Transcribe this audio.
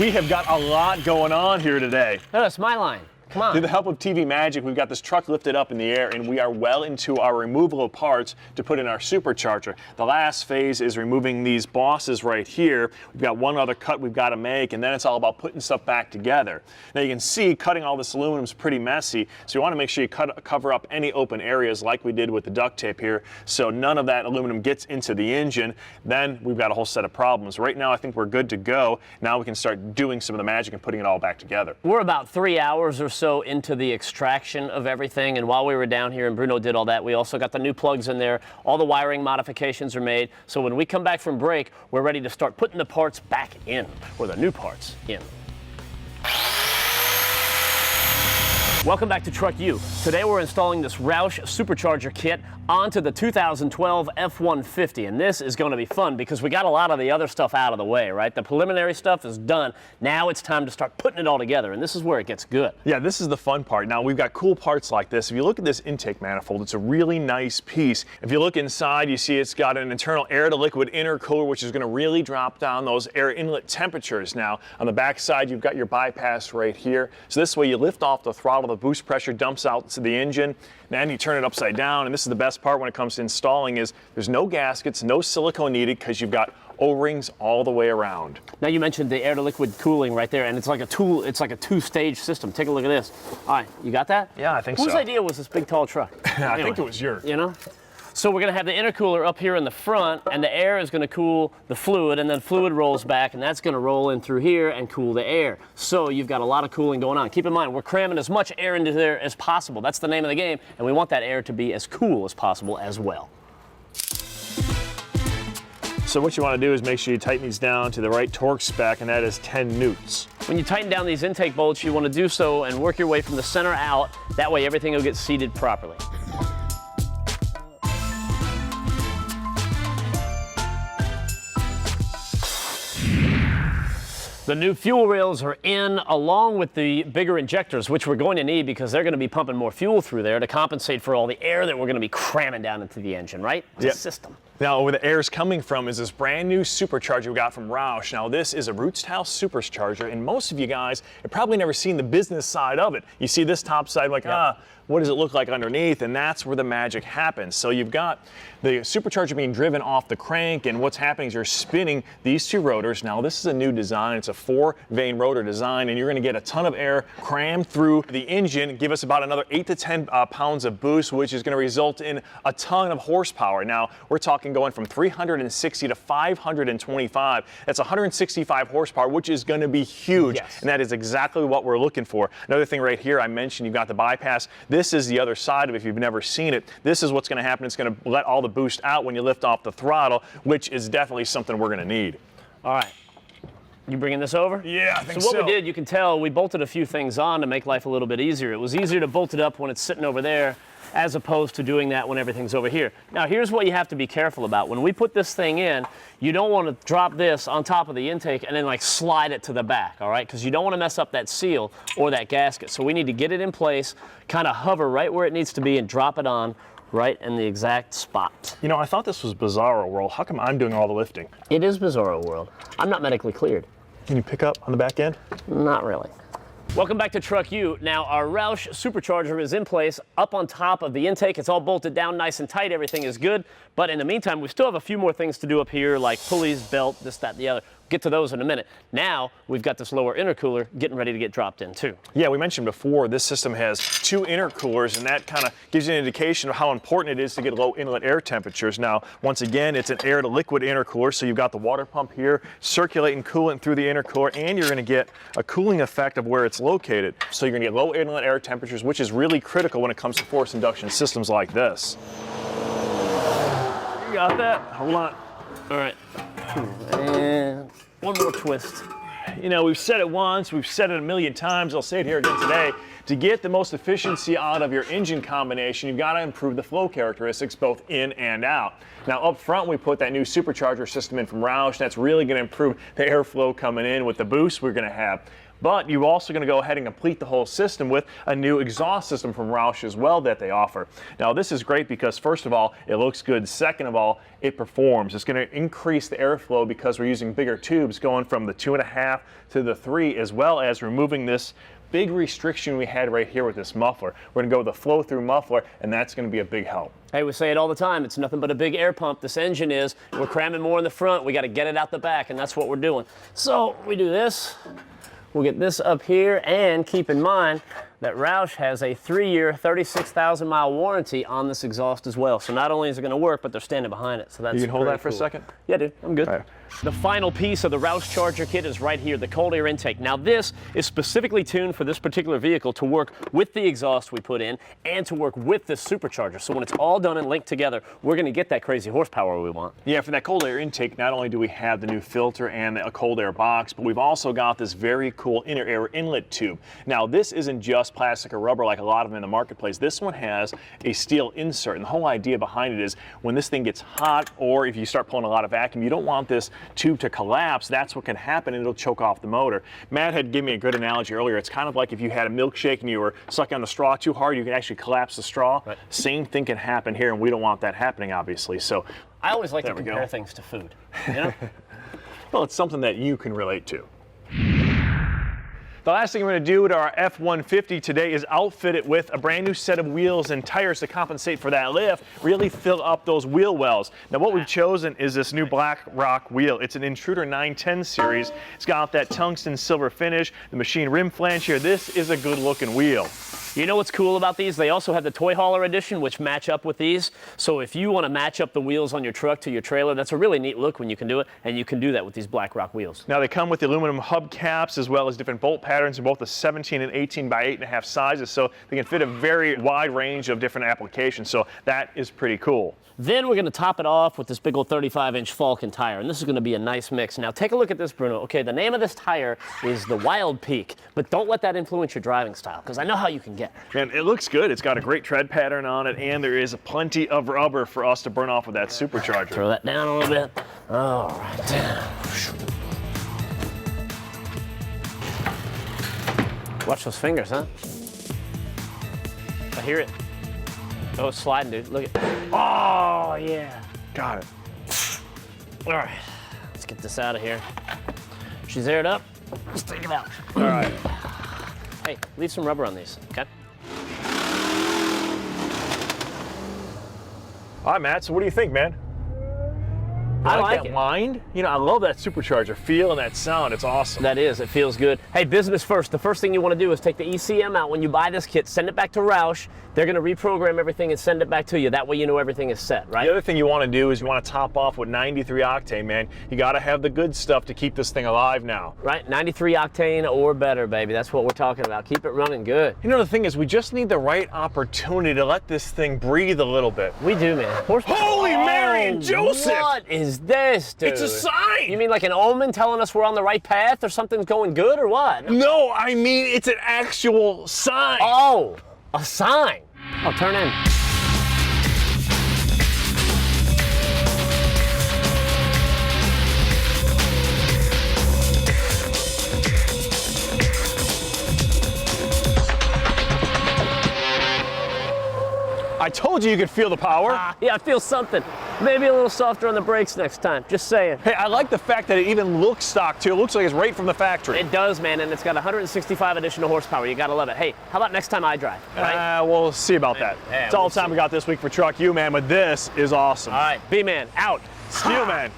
We have got a lot going on here today. No, that's my line. Come on. Through the help of TV Magic, we've got this truck lifted up in the air, and we are well into our removal of parts to put in our supercharger. The last phase is removing these bosses right here. We've got one other cut we've got to make, and then it's all about putting stuff back together. Now you can see cutting all this aluminum is pretty messy, so you want to make sure you cover up any open areas like we did with the duct tape here, so none of that aluminum gets into the engine. Then we've got a whole set of problems. Right now I think we're good to go. Now we can start doing some of the magic and putting it all back together. We're about 3 hours or so into the extraction of everything, and while we were down here and Bruno did all that, we also got the new plugs in there. All the wiring modifications are made, so when we come back from break, we're ready to start putting the parts back in, or the new parts in. Welcome back to TruckU. Today we're installing this Roush Supercharger kit onto the 2012 F-150, and this is going to be fun because we got a lot of the other stuff out of the way, right? The preliminary stuff is done. Now it's time to start putting it all together, and this is where it gets good. Yeah, this is the fun part. Now we've got cool parts like this. If you look at this intake manifold, it's a really nice piece. If you look inside, you see it's got an internal air-to-liquid intercooler, which is going to really drop down those air inlet temperatures. Now on the back side, you've got your bypass right here. So this way you lift off the throttle, the boost pressure dumps out to the engine, and then you turn it upside down, and this is the best part when it comes to installing is there's no gaskets, no silicone needed, because you've got O-rings all the way around. Now you mentioned the air-to-liquid cooling right there, and it's like a two-stage system. Take a look at this. All right, you got that? Yeah, I think so. Whose idea was this big, tall truck? I think it was yours. You know? So we're going to have the intercooler up here in the front, and the air is going to cool the fluid, and then fluid rolls back, and that's going to roll in through here and cool the air. So you've got a lot of cooling going on. Keep in mind, we're cramming as much air into there as possible. That's the name of the game, and we want that air to be as cool as possible as well. So what you want to do is make sure you tighten these down to the right torque spec, and that is 10 newts. When you tighten down these intake bolts, you want to do so and work your way from the center out. That way everything will get seated properly. The new fuel rails are in along with the bigger injectors, which we're going to need because they're going to be pumping more fuel through there to compensate for all the air that we're going to be cramming down into the engine, right? It's a system. Now, where the air is coming from is this brand new supercharger we got from Roush. Now, this is a root-style supercharger, and most of you guys have probably never seen the business side of it. You see this top side, like, what does it look like underneath? And that's where the magic happens. So you've got the supercharger being driven off the crank, and what's happening is you're spinning these two rotors. Now, this is a new design. It's a 4-vane rotor design, and you're going to get a ton of air crammed through the engine, give us about another 8 to 10 pounds of boost, which is going to result in a ton of horsepower. Now, we're talking going from 360 to 525. That's 165 horsepower, which is going to be huge. Yes. And that is exactly what we're looking for. Another thing right here, I mentioned you've got the bypass. This is the other side of it if you've never seen it. This is what's going to happen. It's going to let all the boost out when you lift off the throttle, which is definitely something we're going to need. All right. You bringing this over? Yeah, I think so. So what we did, you can tell, we bolted a few things on to make life a little bit easier. It was easier to bolt it up when it's sitting over there as opposed to doing that when everything's over here. Now, here's what you have to be careful about. When we put this thing in, you don't want to drop this on top of the intake and then like slide it to the back, all right? Because you don't want to mess up that seal or that gasket. So we need to get it in place, kind of hover right where it needs to be and drop it on right in the exact spot. You know, I thought this was Bizarro World. How come I'm doing all the lifting? It is Bizarro World. I'm not medically cleared. Can you pick up on the back end? Not really. Welcome back to TruckU. Now our Roush Supercharger is in place up on top of the intake. It's all bolted down nice and tight. Everything is good. But in the meantime, we still have a few more things to do up here, like pulleys, belt, this, that, and the other. Get to those in a minute. Now we've got this lower intercooler getting ready to get dropped in too. Yeah, we mentioned before this system has 2 intercoolers, and that kind of gives you an indication of how important it is to get low inlet air temperatures. Now, once again, it's an air to liquid intercooler, so you've got the water pump here circulating coolant through the intercooler, and you're going to get a cooling effect of where it's located. So you're going to get low inlet air temperatures, which is really critical when it comes to forced induction systems like this. You got that? Hold on. All right. And one more twist. You know, we've said it once, we've said it a million times, I'll say it here again today. To get the most efficiency out of your engine combination, you've got to improve the flow characteristics both in and out. Now up front, we put that new supercharger system in from Roush. That's really going to improve the airflow coming in with the boost we're going to have. But you're also going to go ahead and complete the whole system with a new exhaust system from Roush as well that they offer. Now this is great because first of all, it looks good. Second of all, it performs. It's going to increase the airflow because we're using bigger tubes going from the 2.5 to the 3, as well as removing this big restriction we had right here with this muffler. We're going to go with the flow-through muffler, and that's going to be a big help. Hey, we say it all the time. It's nothing but a big air pump. This engine is. We're cramming more in the front. We got to get it out the back, and that's what we're doing. So we do this. We'll get this up here, and keep in mind that Roush has a 3-year, 36,000-mile warranty on this exhaust as well. So not only is it going to work, but they're standing behind it. So that's You can hold that for cool. a second? Yeah, dude, I'm good. All right. The final piece of the Roush Charger kit is right here, the cold air intake. Now this is specifically tuned for this particular vehicle to work with the exhaust we put in and to work with this supercharger. So when it's all done and linked together, we're going to get that crazy horsepower we want. Yeah, for that cold air intake, not only do we have the new filter and a cold air box, but we've also got this very cool inner air inlet tube. Now this isn't just plastic or rubber like a lot of them in the marketplace. This one has a steel insert, and the whole idea behind it is when this thing gets hot, or if you start pulling a lot of vacuum, you don't want this tube to collapse. That's what can happen, and it'll choke off the motor. Matt had given me a good analogy earlier. It's kind of like if you had a milkshake and you were sucking on the straw too hard, you can actually collapse the straw. Right. Same thing can happen here, and we don't want that happening, obviously. So I always like to There we compare go. things to food. You know? well, it's something that you can relate to. The last thing we're going to do with our F-150 today is outfit it with a brand new set of wheels and tires to compensate for that lift, really fill up those wheel wells. Now what we've chosen is this new Black Rock wheel. It's an Intruder 910 series. It's got that tungsten silver finish, the machine rim flange here. This is a good looking wheel. You know what's cool about these? They also have the toy hauler edition, which match up with these. So if you want to match up the wheels on your truck to your trailer, that's a really neat look when you can do it, and you can do that with these Black Rock wheels. Now they come with the aluminum hubcaps as well as different bolt patterns in both the 17 and 18 by 8.5 sizes, so they can fit a very wide range of different applications. So that is pretty cool. Then we're going to top it off with this big old 35-inch Falcon tire, and this is going to be a nice mix. Now take a look at this, Bruno. Okay, the name of this tire is the Wild Peak, but don't let that influence your driving style, because I know how you can get. And it looks good. It's got a great tread pattern on it, and there is plenty of rubber for us to burn off with that supercharger. Throw that down a little bit. All right, down. Watch those fingers, huh? I hear it. Oh, it's sliding, dude. Look at. Oh, yeah. Got it. All right, let's get this out of here. She's aired up. Let's take it out. All right. Hey, leave some rubber on these, okay? All right, Matt, so what do you think, man? I like that it. wind? You know, I love that supercharger feel and that sound. It's awesome. That is, it feels good. Hey, business first. The first thing you want to do is take the ECM out when you buy this kit, send it back to Roush. They're going to reprogram everything and send it back to you. That way you know everything is set, right? The other thing you want to do is you want to top off with 93 octane, man. You got to have the good stuff to keep this thing alive now. Right, 93 octane or better, baby. That's what we're talking about. Keep it running good. You know, the thing is, we just need the right opportunity to let this thing breathe a little bit. We do, man. Holy Mary and Joseph! What is this, dude? It's a sign! You mean like an omen telling us we're on the right path or something's going good or what? No, I mean, it's an actual sign. Oh, a sign. Oh, turn in. I told you you could feel the power. Yeah, I feel something. Maybe a little softer on the brakes next time. Just saying. Hey, I like the fact that it even looks stock too. It looks like it's right from the factory. It does, man, and it's got 165 additional horsepower. You gotta love it. Hey, how about next time I drive? Right? We'll see about that. Yeah, It's all we'll the time see. we got this week for TruckU, man, but this is awesome. All right, B-Man, out. Steel, man.